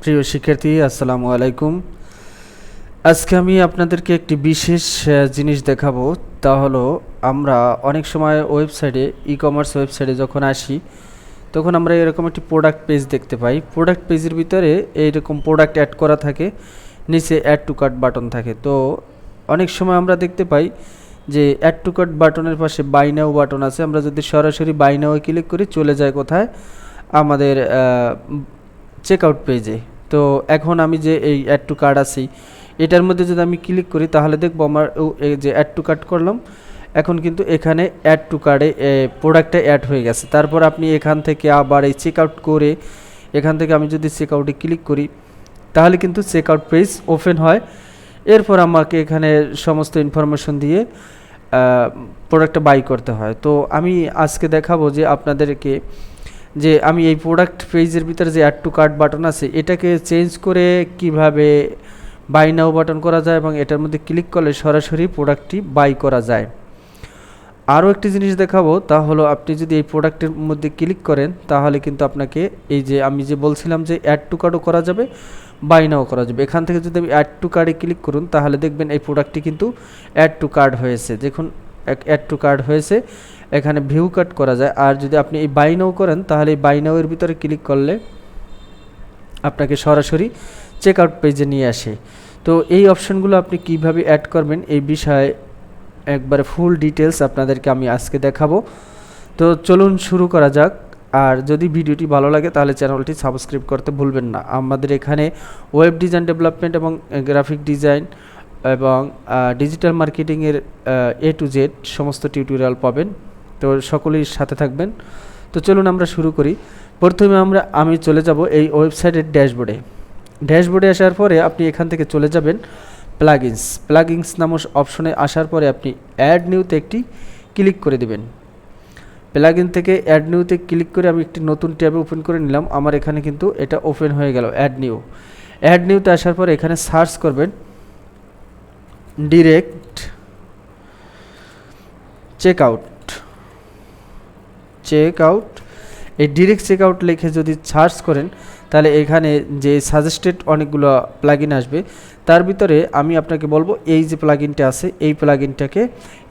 প্রিয় শিক্ষার্থী, আসসালামু আলাইকুম। আজকে আমি আপনাদেরকে একটি বিশেষ জিনিস দেখাবো। তা হলো, আমরা অনেক সময় ওয়েবসাইটে, ই-কমার্স ওয়েবসাইটে যখন আসি, তখন আমরা এরকম একটি প্রোডাক্ট পেজ দেখতে পাই। প্রোডাক্ট পেজের ভিতরে এইরকম প্রোডাক্ট অ্যাড করা থাকে, নিচে অ্যাড টু কার্ট বাটন থাকে। তো অনেক সময় আমরা দেখতে পাই যে অ্যাড টু কার্ট বাটনের পাশে বাই নাও বাটন আছে। আমরা যদি সরাসরি বাই নাও ক্লিক করি, চলে যায় কোথায়? আমাদের চেক আউট পেজে। তো এখন আমি যে এই অ্যাড টু কার্ট আছি, এটার মধ্যে যদি আমি ক্লিক করি, তাহলে দেখবো আমার এই যে অ্যাড টু কার্ট করলাম, এখন কিন্তু এখানে অ্যাড টু কার্টে প্রোডাক্টটা অ্যাড হয়ে গেছে। তারপর আপনি এখান থেকে আবার এই চেক আউট করে, এখান থেকে আমি যদি চেক আউটে ক্লিক করি, তাহলে কিন্তু চেক আউট পেজ ওপেন হয়। এরপর আমাকে এখানে সমস্ত ইনফরমেশন দিয়ে প্রোডাক্টটা বাই করতে হয়। তো আমি আজকে দেখাবো যে আপনাদেরকে, যে আমি এই প্রোডাক্ট পেজের ভিতরে যে অ্যাড টু কার্ট বাটন আছে, এটাকে চেঞ্জ করে কিভাবে বাই নাও বাটন করা যায় এবং এটার মধ্যে ক্লিক করলে সরাসরি প্রোডাক্টটি বাই করা যায়। আরও একটি জিনিস দেখাবো, তা হলো আপনি যদি এই প্রোডাক্টের মধ্যে ক্লিক করেন, তাহলে কিন্তু আপনাকে এই যে আমি যে বলছিলাম যে অ্যাড টু কার্টও করা যাবে, বাই নাও করা যাবে। এখান থেকে যদি আমি অ্যাড টু কার্টে ক্লিক করুন, তাহলে দেখবেন এই প্রোডাক্টটি কিন্তু অ্যাড টু কার্ট হয়েছে। দেখুন, অ্যাড টু কার্ট হয়েছে, এখানে ভিউ কাট করা যায়। আর যদি আপনি এই বাই নাও করেন, তাহলে এই বাই নাও এর ভিতরে ক্লিক করলে আপনাকে সরাসরি চেক আউট পেজে নিয়ে আসে। তো এই অপশনগুলো আপনি কিভাবে অ্যাড করবেন, এই বিষয়ে একবারে ফুল ডিটেলস আপনাদেরকে আমি আজকে দেখাবো। তো চলুন শুরু করা যাক। আর যদি ভিডিওটি ভালো লাগে, তাহলে চ্যানেলটি সাবস্ক্রাইব করতে ভুলবেন না। আমাদের এখানে ওয়েব ডিজাইন ডেভেলপমেন্ট এবং গ্রাফিক ডিজাইন এবং ডিজিটাল মার্কেটিংয়ের A to Z সমস্ত টিউটোরিয়াল পাবেন। তো সকলেই সাথে থাকবেন। তো চলুন আমরা শুরু করি। প্রথমে আমি চলে যাব এই ওয়েবসাইটের ড্যাশবোর্ডে আসার পরে আপনি এখান থেকে চলে যাবেন প্লাগইনস নামক অপশনে। আসার পরে আপনি অ্যাড নিউতে একটি ক্লিক করে দেবেন। প্লাগইন থেকে অ্যাড নিউতে ক্লিক করে আমি একটি নতুন ট্যাবে ওপেন করে নিলাম। আমার এখানে কিন্তু এটা ওপেন হয়ে গেল, অ্যাড নিউতে আসার পরে এখানে সার্চ করবেন ডিরেক্ট চেক আউট। এই ডিরেক্ট চেক আউট লিখে যদি সার্চ করেন, তাহলে এখানে যে সাজেস্টেড অনেকগুলো প্লাগইন আসবে। তার ভিতরে আমি আপনাকে বলবো, এই যে প্লাগইনটা আছে, এই প্লাগইনটাকে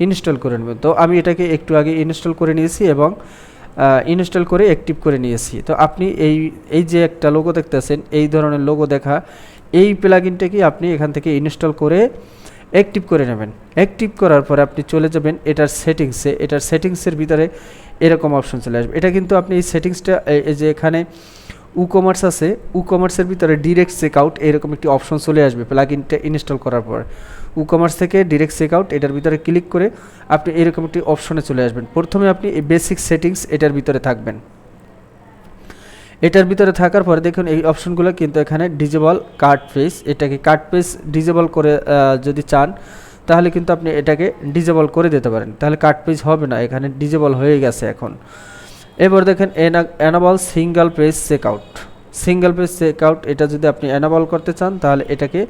ইনস্টল করে নেবেন। তো আমি এটাকে একটু আগে ইনস্টল করে নিয়েছি এবং ইনস্টল করে অ্যাক্টিভ করে নিয়েছি। তো আপনি এই যে একটা লোগো দেখতেছেন, এই ধরনের লোগো দেখা এই প্লাগইনটাকে আপনি এখান থেকে ইনস্টল করে অ্যাক্টিভ করে নেবেন। অ্যাক্টিভ করার পরে আপনি চলে যাবেন এটার সেটিংসের ভিতরে এরকম অপশন চলে আসবে। এটা কিন্তু আপনি এই সেটিংসটা, এই যে এখানে কমার্স আছে, কমার্সের ভিতরে ডিরেক্ট চেক আউট এরকম একটি অপশন চলে আসবে প্লাগইনটা ইনস্টল করার পর। কমার্স থেকে ডিরেক্ট চেক আউট এটার ভিতরে ক্লিক করে আপনি এরকম একটি অপশনে চলে আসবেন। প্রথমে আপনি এই বেসিক সেটিংস এটার ভিতরে থাকবেন। এটার ভিতরে থাকার পরে দেখুন এই অপশনগুলো কিন্তু এখানে ডিজেবল কার্ট পেজ, এটাকে কার্ট পেজ ডিজেবল করে যদি চান, তাহলে কিন্তু আপনি এটাকে ডিজেবল করে দিতে পারেন। তাহলে কার্ট পেজ হবে না, এখানে ডিজেবল হয়ে গেছে এখন। এবার দেখেন enable single page check out, এটা যদি আপনি এনাবল করতে চান, তাহলে এটাকে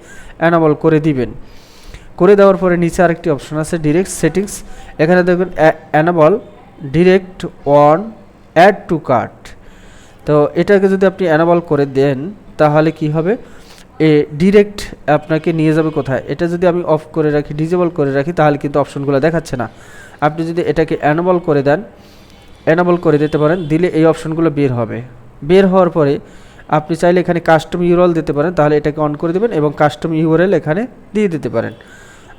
এনাবল করে দিবেন। করে দেওয়ার পরে নিচে আরেকটি অপশন আছে ডিরেক্ট সেটিংস, এখানে দেখুন enable direct on add to cart. তো এটাকে যদি আপনি এনাবল করে দেন, তাহলে কি হবে, ডিরেক্ট আপনাকে নিয়ে যাবে কোথায়? এটা যদি আমি অফ করে রাখি, ডিজেবল করে রাখি, তাহলে কিন্তু অপশনগুলো দেখাচ্ছে না। আপনি যদি এটাকে এনাবল করে দেন, এনাবল করে দিতে পারেন, দিলে এই অপশনগুলো বের হওয়ার পরে আপনি চাইলে এখানে কাস্টম ইউআরএল দিতে পারেন, তাহলে এটাকে অন করে দেবেন এবং কাস্টম ইউআরএল এখানে দিয়ে দিতে পারেন।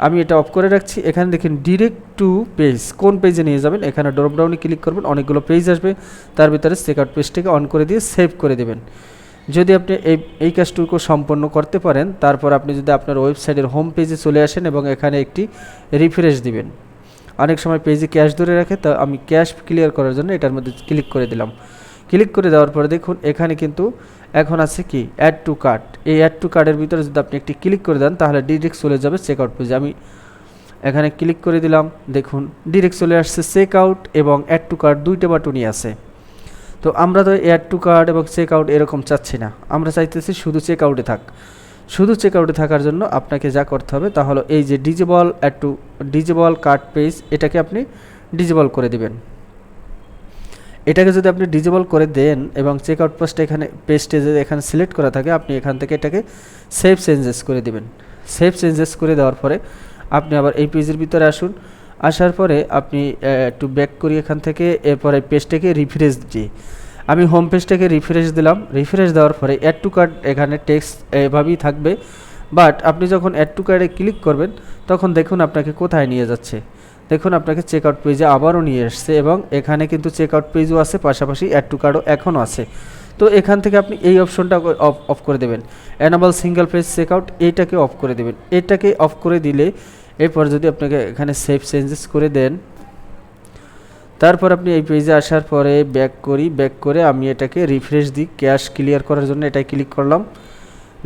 আমি এটা অফ করে রাখছি। এখানে দেখেন ডিরেক্ট টু পেজ, কোন পেজে নিয়ে যাবেন, এখানে ড্রপ ডাউনে ক্লিক করবেন, অনেকগুলো পেজ আসবে, তার ভিতরে চেক আউট পেজটাকে অন করে দিয়ে সেভ করে দেবেন। যদি আপনি এই কাজটুকু সম্পন্ন করতে পারেন, তারপর আপনি যদি আপনার ওয়েবসাইটের হোম পেজে চলে আসেন এবং এখানে একটি রিফ্রেশ দিবেন। অনেক সময় পেজে ক্যাশ ধরে রাখে, তো আমি ক্যাশ ক্লিয়ার করার জন্য এটার মধ্যে ক্লিক করে দিলাম। ক্লিক করে দেওয়ার পরে দেখুন এখানে কিন্তু এখন আছে কি অ্যাড টু কার্ট। এই অ্যাড টু কার্টের ভিতরে যদি আপনি একটি ক্লিক করে দেন, তাহলে ডিরেক্ট চলে যাবে চেক আউট পেজে। আমি এখানে ক্লিক করে দিলাম, দেখুন ডিরেক্ট চলে আসছে চেক আউট এবং অ্যাড টু কার্ট, দুইটা বাটনই আছে। তো আমরা তো অ্যাড টু কার্ট এবং চেক আউট এরকম চাচ্ছি না, আমরা চাইতেছি শুধু চেক আউটে থাক। শুধু চেক আউটে থাকার জন্য আপনাকে যা করতে হবে, তাহলে এই যে ডিজেবল কার্ট পেজ, এটাকে আপনি ডিজেবল করে দিবেন। এটাকে যদি আপনি ডিজেবল করে দেন এবং চেকআউট পেজটা যদি এখানে সিলেক্ট করা থাকে, আপনি এখান থেকে এটাকে সেভ চেঞ্জেস করে দিবেন। সেভ চেঞ্জেস করে দেওয়ার পরে আপনি আবার এই পেজের ভিতরে আসুন। আসার পরে আপনি একটু ব্যাক করি এখান থেকে, এরপরে পেজটাকে রিফ্রেশ দিই। আমি হোম পেজটাকে রিফ্রেশ দিলাম। রিফ্রেশ দেওয়ার পরে অ্যাড টু কার্ট এখানে টেক্সট এভাবেই থাকবে, বাট আপনি যখন অ্যাড টু কার্টে ক্লিক করবেন তখন দেখুন আপনাকে কোথায় নিয়ে যাচ্ছে। দেখুন আপনাকে চেকআউট পেজে আবারও নিয়ে এসছে এবং এখানে কিন্তু চেকআউট পেজও আছে, পাশাপাশি অ্যাড টু কার্টও এখনও আছে। তো এখান থেকে আপনি এই অপশনটা অফ করে দেবেন, এনেবল সিঙ্গেল পেজ চেকআউট, এইটাকে অফ করে দেবেন। এটাকে অফ করে দিলে এরপর যদি আপনাকে এখানে সেভ চেঞ্জেস করে দেন, তারপর আপনি এই পেজে আসার পরে ব্যাক করে আমি এটাকে রিফ্রেশ দিই ক্যাশ ক্লিয়ার করার জন্য। এটাই ক্লিক করলাম,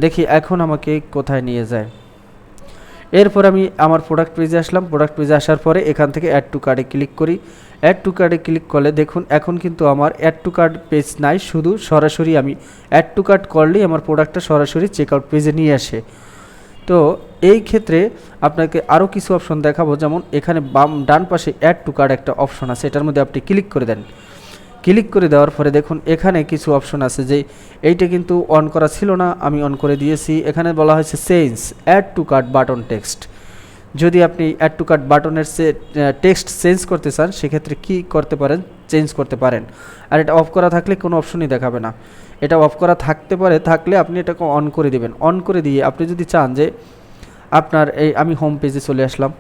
দেখি এখন আমাকে কোথায় নিয়ে যায়। এরপর আমি আমার প্রোডাক্ট পেজে আসলাম। প্রোডাক্ট পেজে আসার পরে এখান থেকে অ্যাড টু কার্টে ক্লিক করি। অ্যাড টু কার্টে ক্লিক করলে দেখুন এখন কিন্তু আমার অ্যাড টু কার্ট পেজ নাই, শুধু সরাসরি আমি অ্যাড টু কার্ট করলেই আমার প্রোডাক্টটা সরাসরি চেকআউট পেজে নিয়ে আসে। তো এই ক্ষেত্রে আপনাকে আরও কিছু অপশন দেখাবো, যেমন এখানে ডান পাশে অ্যাড টু কার্ট একটা অপশন আছে, এটার মধ্যে আপনি ক্লিক করে দেন। ক্লিক করে দেওয়ার পরে দেখুন এখানে কিছু অপশন আছে, যে এইটা কিন্তু অন করা ছিল না, আমি অন করে দিয়েছি। এখানে বলা হয়েছে change add to cart button text. যদি আপনি অ্যাড টু কার্ট বাটনের টেক্সট চেঞ্জ করতে চান, সেক্ষেত্রে কি করতে পারেন, চেঞ্জ করতে পারেন। আর এটা অফ করা থাকলে কোনো অপশনই দেখাবে না। এটা অফ করা থাকলে আপনি এটাকে অন করে দিবেন। অন করে দিয়ে আপনি যদি চান যে আপনার আমি হোম পেজে চলে আসলাম।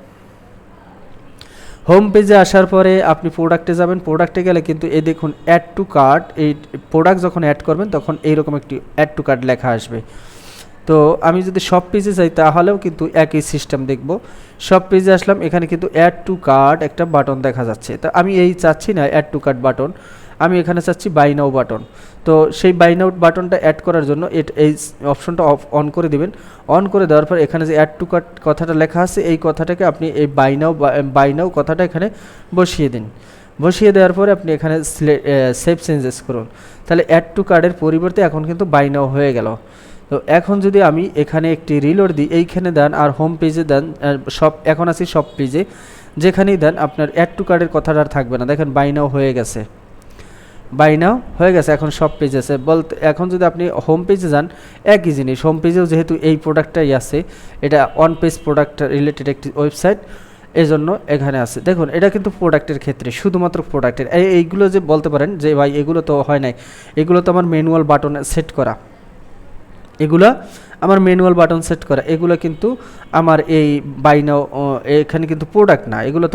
হোম পেজে আসার পরে আপনি প্রোডাক্টে যাবেন। প্রোডাক্টে গেলে কিন্তু এই দেখুন অ্যাড টু কার্ট, এই প্রোডাক্ট যখন অ্যাড করবেন তখন এইরকম একটি অ্যাড টু কার্ট লেখা আসবে। তো আমি যদি সব পেজে যাই তাহলেও কিন্তু একই সিস্টেম দেখব। সব পেজে আসলাম, এখানে কিন্তু অ্যাড টু কার্ট একটা বাটন দেখা যাচ্ছে। তা আমি চাচ্ছি না অ্যাড টু কার্ট বাটন, আমি এখানে চাচ্ছি বাই নাও বাটন। তো সেই বাই নাও বাটনটা অ্যাড করার জন্য এই অপশনটা অন করে দিবেন। অন করে দেওয়ার পর এখানে যে অ্যাড টু কার্ট কথাটা লেখা আছে, এই কথাটাকে আপনি এই বাই নাও কথাটা এখানে বসিয়ে দিন। বসিয়ে দেওয়ার পরে আপনি এখানে সেভ চেঞ্জেস করুন। তাহলে অ্যাড টু কার্টের পরিবর্তে এখন কিন্তু বাই নাও হয়ে গেল। তো এখন যদি আমি এখানে একটি রিলোড দিই, এইখানে দেন আর হোম পেজে দেন, এখন আছি সব পেজে, যেখানেই দেন আপনার অ্যাড টু কার্টের কথাটা আর থাকবে না। দেখেন বাই নাও হয়ে গেছে, এখন সব পেজ আছে বলতে। এখন যদি আপনি হোম পেজে যান, একই জিনিস, হোম পেজেও যেহেতু এই প্রোডাক্টটাই আছে, এটা অন পেজ প্রোডাক্ট রিলেটেড একটি ওয়েবসাইট, এজন্য এখানে আছে। দেখুন এটা কিন্তু প্রোডাক্টের ক্ষেত্রে, শুধুমাত্র প্রোডাক্টের। এইগুলো যে বলতে পারেন যে ভাই এগুলো তো হয় নাই, এগুলো তো আমার ম্যানুয়াল বাটন সেট করা, এগুলো কিন্তু আমার এই বাই নাও এখানে কিন্তু প্রোডাক্ট না, এগুলো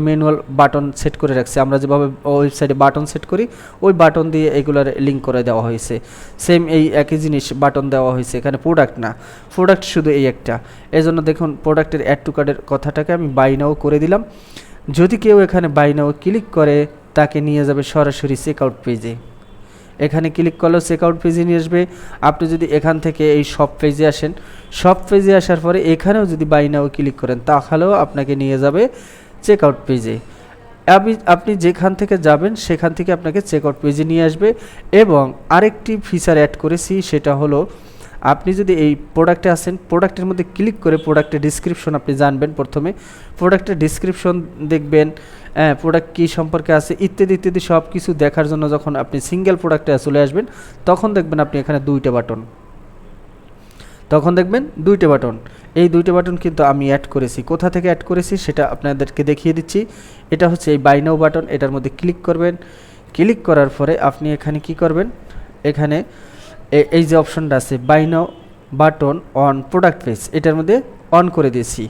ম্যানুয়াল বাটন সেট করে রাখছে। আমরা যেভাবে ওয়েবসাইটে বাটন সেট করি, ওই বাটন দিয়ে এগুলোর লিঙ্ক করে দেওয়া হয়েছে। সেম এই একই জিনিস বাটন দেওয়া হয়েছে, এখানে প্রোডাক্ট না, প্রোডাক্ট শুধু এই একটা। এজন্য দেখুন প্রোডাক্টের অ্যাড টু কার্টের কথাটাকে আমি বাই নাও করে দিলাম। যদি কেউ এখানে বাই নাও ক্লিক করে, তাকে নিয়ে যাবে সরাসরি চেকআউট পেজে। এখানে ক্লিক করলেও চেকআউট পেজে নিয়ে আসবে। আপনি যদি এখান থেকে এই সব পেজে আসেন, সব পেজে আসার পরে এখানেও যদি বাই নাও ক্লিক করেন, তাহলেও আপনাকে নিয়ে যাবে চেকআউট পেজে। আপনি যেখান থেকে যাবেন সেখান থেকে আপনাকে চেকআউট পেজে নিয়ে আসবে। এবং আরেকটি ফিচার অ্যাড করেছি, সেটা হলো আপনি যদি এই প্রোডাক্টে আসেন, প্রোডাক্টের মধ্যে ক্লিক করে প্রোডাক্টের ডিসক্রিপশন আপনি জানবেন। প্রথমে প্রোডাক্টের ডিসক্রিপশন দেখবেন, প্রোডাক্ট কী সম্পর্কে আছে ইত্যাদি ইত্যাদি সব কিছু দেখার জন্য যখন আপনি সিঙ্গেল প্রোডাক্টে চলে আসবেন, তখন দেখবেন আপনি এখানে দুইটা বাটন, এই দুইটা বাটন কিন্তু আমি অ্যাড করেছি। কোথা থেকে অ্যাড করেছি সেটা আপনাদেরকে দেখিয়ে দিচ্ছি। এটা হচ্ছে এই বাই নাও বাটন, এটার মধ্যে ক্লিক করবেন। ক্লিক করার পরে আপনি এখানে কি করবেন, এখানে এই যে অপশনটা আছে buy now button on product page, এটার মধ্যে অন করে দিয়েছি।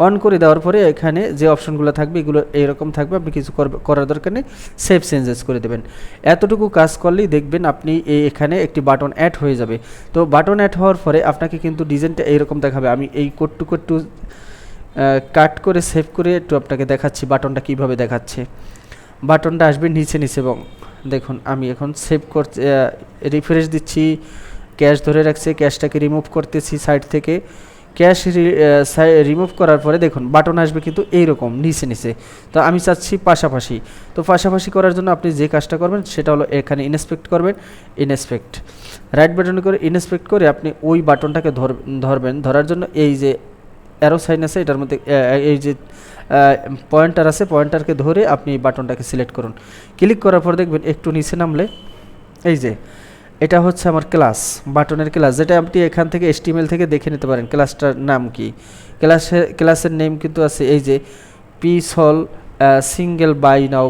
অন করে দেওয়ার পরে এখানে যে অপশনগুলো থাকবে এগুলো এইরকম থাকবে, আপনি কিছু করার দরকার নেই, সেভ চেঞ্জেস করে দেবেন। এতটুকু কাজ করলেই দেখবেন আপনি এখানে একটি বাটন অ্যাড হয়ে যাবে। তো বাটন অ্যাড হওয়ার পরে আপনাকে কিন্তু ডিজাইনটা এইরকম দেখাবে। আমি এই কোডটু কাট করে সেভ করে একটু আপনাকে দেখাচ্ছি বাটনটা কিভাবে দেখাচ্ছে। বাটনটা আসবে নিচে এবং দেখুন আমি এখন সেভ করছি, রিফ্রেশ দিচ্ছি, ক্যাশ ধরে রাখছে, ক্যাশটাকে রিমুভ করতেছি সাইড থেকে। ক্যাশ রিমুভ করার পরে দেখুন বাটন আসবে কিন্তু এইরকম নিচে। তো আমি চাচ্ছি পাশাপাশি। তো পাশাপাশি করার জন্য আপনি যে কাজটা করবেন সেটা হলো এখানে ইনস্পেক্ট করবেন, রাইট বাটনে করে ইনস্পেক্ট করে আপনি ওই বাটনটাকে ধরবেন। ধরার জন্য এই যে অ্যারো সাইন আছে, এটার মধ্যে এই যে পয়েন্টার আছে, পয়েন্টারকে ধরে আপনি বাটনটাকে সিলেক্ট করুন। ক্লিক করার পর দেখবেন একটু নিচে নামলে এই যে এটা হচ্ছে আমার ক্লাস, বাটনের ক্লাস, যেটা আপনি এখান থেকে HTML থেকে দেখে নিতে পারেন ক্লাসটার নাম কি। ক্লাসের নেম কিন্তু আছে এই যে পিসল সিঙ্গেল বাই নাও,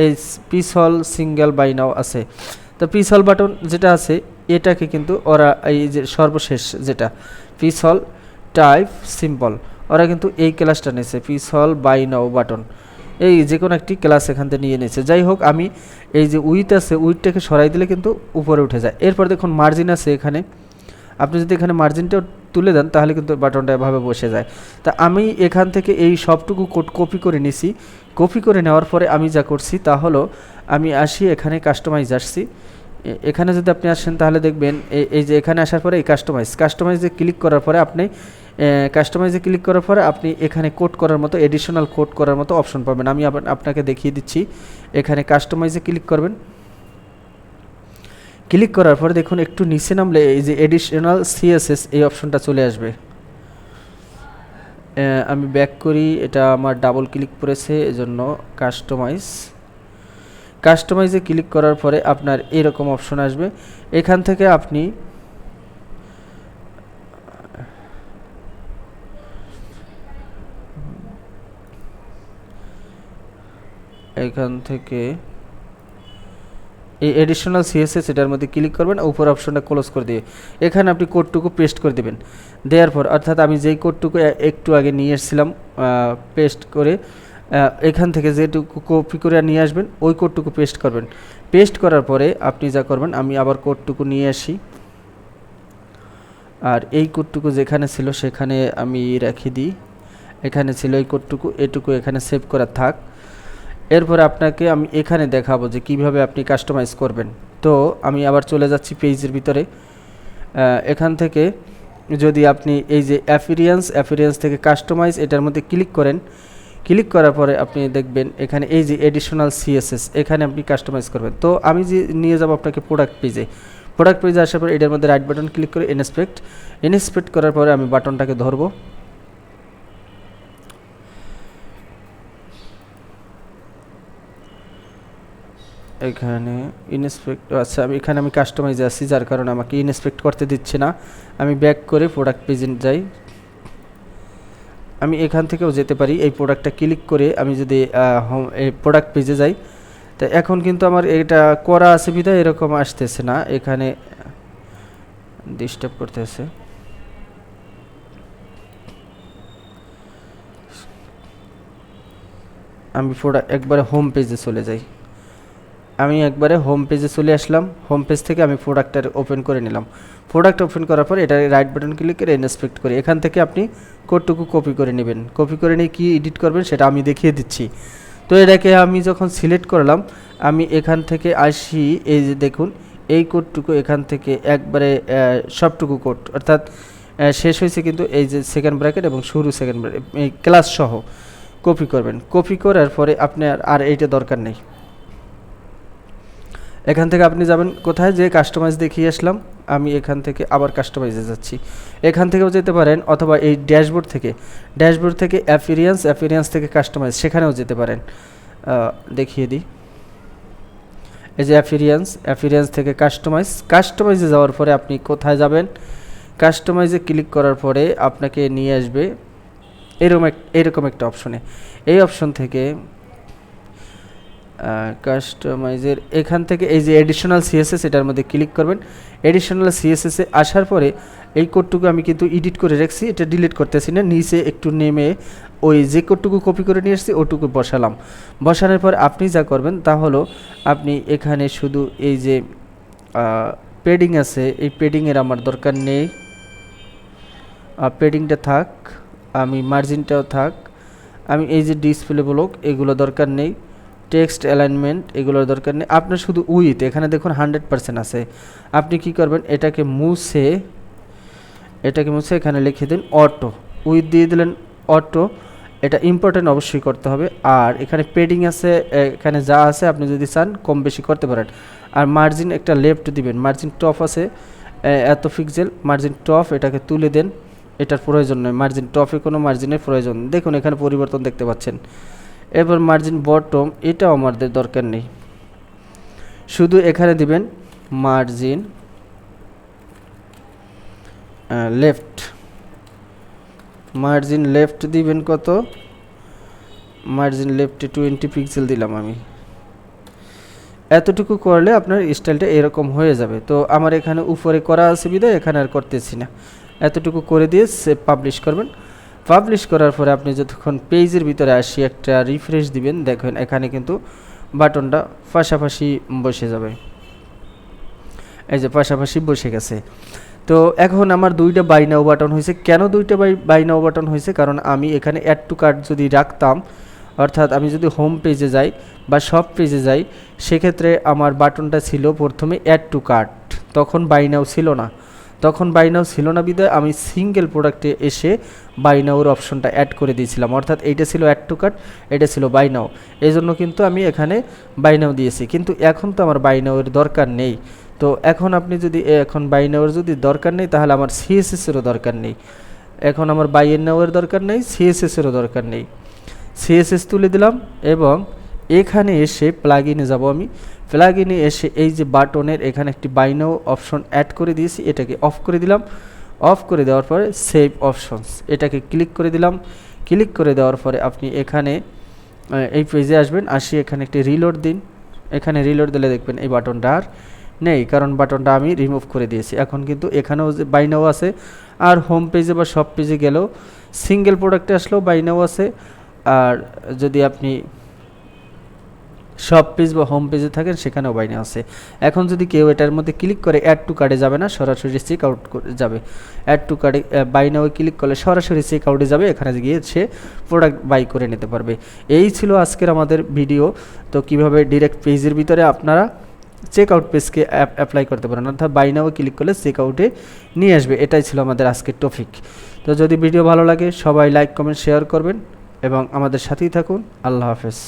এই পিসল সিঙ্গেল বাই নাও আছে। তো পিসল বাটন যেটা আছে এটাকে কিন্তু ওরা এই যে সর্বশেষ যেটা পিসল টাইপ সিম্পল, ওরা কিন্তু এই ক্লাসটা নিয়েছে পিসল বাই নাও বাটন, এই যে কোনো একটি ক্লাস এখান থেকে নিয়ে নিয়েছে। যাই হোক, আমি এই যে উইথ আছে উইথটাকে সরাই দিলে কিন্তু উপরে উঠে যায়। এরপর দেখুন মার্জিন আছে এখানে, আপনি যদি এখানে মার্জিনটাও তুলে দেন তাহলে কিন্তু বাটনটা এভাবে বসে যায়। তা আমি এখান থেকে এই সবটুকু কোড কপি করে নিছি। কপি করে নেওয়ার পরে আমি যা করছি তা হলো আমি আসি এখানে কাস্টমাইজ আসছি। এখানে যদি আপনি আসেন তাহলে দেখবেন এই যে এখানে আসার পরে এই কাস্টমাইজে ক্লিক করার পরে আপনি এখানে কোড করার মতো এডিশনাল কোড করার মতো অপশন পাবেন। আমি আপনাকে দেখিয়ে দিচ্ছি। এখানে কাস্টমাইজে ক্লিক করবেন। ক্লিক করার পরে দেখুন একটু নিচে নামলে এই যে এডিশনাল CSS এই অপশনটা চলে আসবে। আমি ব্যাক করি, এটা আমার ডাবল ক্লিক করেছে এজন্য কাস্টমাইজে ক্লিক করার পরে আপনার এরকম অপশন আসবে। এখান থেকে আপনি এই এডিশনাল CSS এটার মধ্যে ক্লিক করবেন, উপর অপশনটা ক্লোজ করে দিয়ে এখানে আপনি কোডটুকু পেস্ট করে দেবেন। দেওয়ার পর অর্থাৎ আমি যেই কোডটুকু একটু আগে নিয়ে এসেছিলাম পেস্ট করে, এখান থেকে যেটুকু কপি করে নিয়ে আসবেন ওই কোডটুকু পেস্ট করবেন। পেস্ট করার পরে আপনি যা করবেন, আমি আবার কোডটুকু নিয়ে আসি, আর এই কোডটুকু যেখানে ছিল সেখানে আমি রেখে দিই। এখানে ছিল এই কোডটুকু, এটুকু এখানে সেভ করা থাক। এরপরে আপনাকে আমি এখানে দেখাবো যে কিভাবে আপনি কাস্টমাইজ করবেন। তো আমি আবার চলে যাচ্ছি পেজের ভিতরে। এখান থেকে যদি আপনি এই যে অ্যাপিরিয়েন্স থেকে কাস্টমাইজ এটার মধ্যে ক্লিক করেন, ক্লিক করার পরে আপনি দেখবেন এখানে এই যে এডিশনাল CSS এখানে আপনি কাস্টমাইজ করবেন। তো আমি যে নিয়ে যাব আপনাকে প্রোডাক্ট পেজে আসার পরে এটার মধ্যে রাইট বাটন ক্লিক করে ইনস্পেক্ট করার পরে আমি বাটনটাকে ধরবো। এখানে আচ্ছা আমি কাস্টমাইজে আছি, যার কারণে আমাকে ইনস্পেক্ট করতে দিচ্ছে না। আমি ব্যাক করে প্রোডাক্ট পেজে যাই। আমি এখান থেকেও যেতে পারি, এই প্রোডাক্টটা ক্লিক করে আমি যদি এই প্রোডাক্ট পেজে যাই, তো এখন কিন্তু আমার এটা করা আছে বিধায় এরকম আসতেছে না, এখানে ডিস্টার্ব করতেছে। আমি একবারে হোম পেজে চলে যাই। আমি একবারে হোম পেজে চলে আসলাম। হোম পেজ থেকে আমি প্রোডাক্টটা ওপেন করে নিলাম। প্রোডাক্ট ওপেন করার পর এটা রাইট বাটন ক্লিক করে ইনস্পেক্ট করে এখান থেকে আপনি কোডটুকু কপি করে নেবেন। কপি করে নিয়ে কী এডিট করবেন সেটা আমি দেখিয়ে দিচ্ছি। তো এটাকে আমি যখন সিলেক্ট করলাম, আমি এখান থেকে আসি, এই যে দেখুন এই কোডটুকু এখান থেকে একবারে সবটুকু কোড অর্থাৎ শেষ হয়েছে কিন্তু এই যে সেকেন্ড ব্র্যাকেট এবং শুরু সেকেন্ড ব্র্যাকেট এই ক্লাস সহ কপি করবেন। কপি করার পরে আপনার আর এইটা দরকার নেই। এখান থেকে আপনি যাবেন কোথায়, যে কাস্টমাইজ দেখিয়ে আসলাম, আমি এখান থেকে আবার কাস্টমাইজে যাচ্ছি। এখান থেকেও যেতে পারেন, অথবা এই ড্যাশবোর্ড থেকে অ্যাপিরিয়েন্স থেকে কাস্টমাইজ সেখানেও যেতে পারেন। দেখিয়ে দিই, এই যে অ্যাপিরিয়েন্স থেকে কাস্টমাইজে যাওয়ার পরে আপনি কোথায় যাবেন, কাস্টমাইজে ক্লিক করার পরে আপনাকে নিয়ে আসবে এরকম একটা অপশনে। এই অপশন থেকে কাস্টমাইজের এখান থেকে এই যে এডিশনাল CSS এটার মধ্যে ক্লিক করবেন। এডিশনাল CSS এ আসার পরে এই কোডটুকু আমি কিন্তু এডিট করে রাখছি, এটা ডিলিট করতেছি না, নিচে একটু নেমে ওই যে কোডটুকু কপি করে নিয়ে আসছি ওটুকু বসালাম। বসানোর পর আপনি যা করবেন তা হলো আপনি এখানে শুধু এই যে পেডিং আছে, এই পেডিংয়ের আমার দরকার নেই, পেডিংটা থাক, আমি মার্জিনটাও থাক, আমি এই যে ডিসপ্লে ব্লক এগুলো দরকার নেই, টেক্সট অ্যালাইনমেন্ট এগুলোর দরকার নেই। আপনার শুধু উইথ এখানে দেখুন 100% আছে। আপনি কি করবেন, এটাকে মুছে এখানে লিখে দিন অটো, উইথ দিয়ে দিলেন অটো। এটা ইম্পর্টেন্ট অবশ্যই করতে হবে। আর এখানে পেডিং আছে, এখানে যা আছে আপনি যদি চান কম বেশি করতে পারেন। আর মার্জিন একটা লেফট দিবেন, মার্জিন টপ আছে এত পিক্সেল, মার্জিন টপ এটাকে তুলে দেন, এটার প্রয়োজন নয়, মার্জিন টপে কোনো মার্জিনের প্রয়োজন, দেখুন এখানে পরিবর্তন দেখতে পাচ্ছেন। এরপর মার্জিন বটম, এটাও আমাদের দরকার নেই, শুধু এখানে দিবেন মার্জিন লেফট, মার্জিন লেফট দিবেন কত, মার্জিন লেফটে 20 পিক্সেল দিলাম আমি। এতটুকু করলে আপনার স্টাইলটা এরকম হয়ে যাবে। তো আমার এখানে উপরে করা আছে বিধায় এখানে আর করতেছি না, এতটুকু করে দিয়ে সেভ পাবলিশ করবেন। পাবলিশ করার পরে আপনি যতক্ষণ পেজের ভিতরে আসি একটা রিফ্রেশ দিবেন, দেখবেন এখানে কিন্তু বাটনটা পাশাপাশি বসে যাবে, এই যে পাশাপাশি বসে গেছে। তো এখন আমার দুইটা বাই নাও বাটন হয়েছে। কেন দুইটা বাই নাও বাটন হয়েছে? কারণ আমি এখানে অ্যাড টু কার্ট যদি রাখতাম, অর্থাৎ আমি যদি হোম পেজে যাই বা সব পেজে যাই, সেক্ষেত্রে আমার বাটনটা ছিল প্রথমে অ্যাড টু কার্ট, তখন বাই নাও ছিল না, তখন বাই নাও ছিল না বিধায় আমি সিঙ্গেল প্রোডাক্টে এসে বাই নাওর অপশনটা অ্যাড করে দিয়েছিলাম, অর্থাৎ এইটা ছিল অ্যাড টু কার্ট, এটা ছিল বাই নাও, এই জন্য কিন্তু আমি এখানে বাই নাও দিয়েছি। কিন্তু এখন তো আমার বাই নাওয়ের দরকার নেই। তো এখন আপনি যদি এখন বাই নাওয়ের যদি দরকার নেই, তাহলে আমার সিএসএসেরও দরকার নেই। এখন আমার বাই নাওয়ের দরকার নেই, সিএসএসেরও দরকার নেই। সিএসএস তুলে দিলাম এবং এখানে এসে প্লাগইনে যাব আমি। প্লাগইনে এসে এই যে বাটনের এখানে একটি বাই নাও অপশন অ্যাড করে দিয়েছি, এটাকে অফ করে দিলাম। অফ করে দেওয়ার পরে সেভ অপশনস, এটাকে ক্লিক করে দিলাম। ক্লিক করে দেওয়ার পরে আপনি এখানে এই পেজে আসবেন, আসি এখানে একটি রিলোড দিন। এখানে রিলোড দিলে দেখবেন এই বাটনটা আর নেই, কারণ বাটনটা আমি রিমুভ করে দিয়েছি। এখন কিন্তু এখানেও যে বাই নাও আছে, আর হোম পেজে বা সব পেজে গেলেও সিঙ্গেল প্রোডাক্টে আসলেও বাই নাও আছে, আর যদি আপনি সব পেজ বা হোম পেজে থাকেন সেখানেও বাই নাও আছে। এখন যদি কেউ এটার মধ্যে ক্লিক করে অ্যাড টু কার্টে যাবে না, সরাসরি চেক আউট যাবে। অ্যাড টু কার্টে বাই নাও ক্লিক করলে সরাসরি চেক আউটে যাবে, এখানে গিয়ে সে প্রোডাক্ট বাই করে নিতে পারবে। এই ছিল আজকের আমাদের ভিডিও। তো কিভাবে ডিরেক্ট পেজের ভিতরে আপনারা চেক আউট পেজকে অ্যাপ্লাই করতে পারেন, অর্থাৎ বাই নাও ক্লিক করলে চেক আউটে নিয়ে আসবে। এটাই ছিল আমাদের আজকের টপিক। তো যদি ভিডিও ভালো লাগে সবাই লাইক কমেন্ট শেয়ার করবেন এবং আমাদের সাথেই থাকুন। আল্লাহ হাফেজ।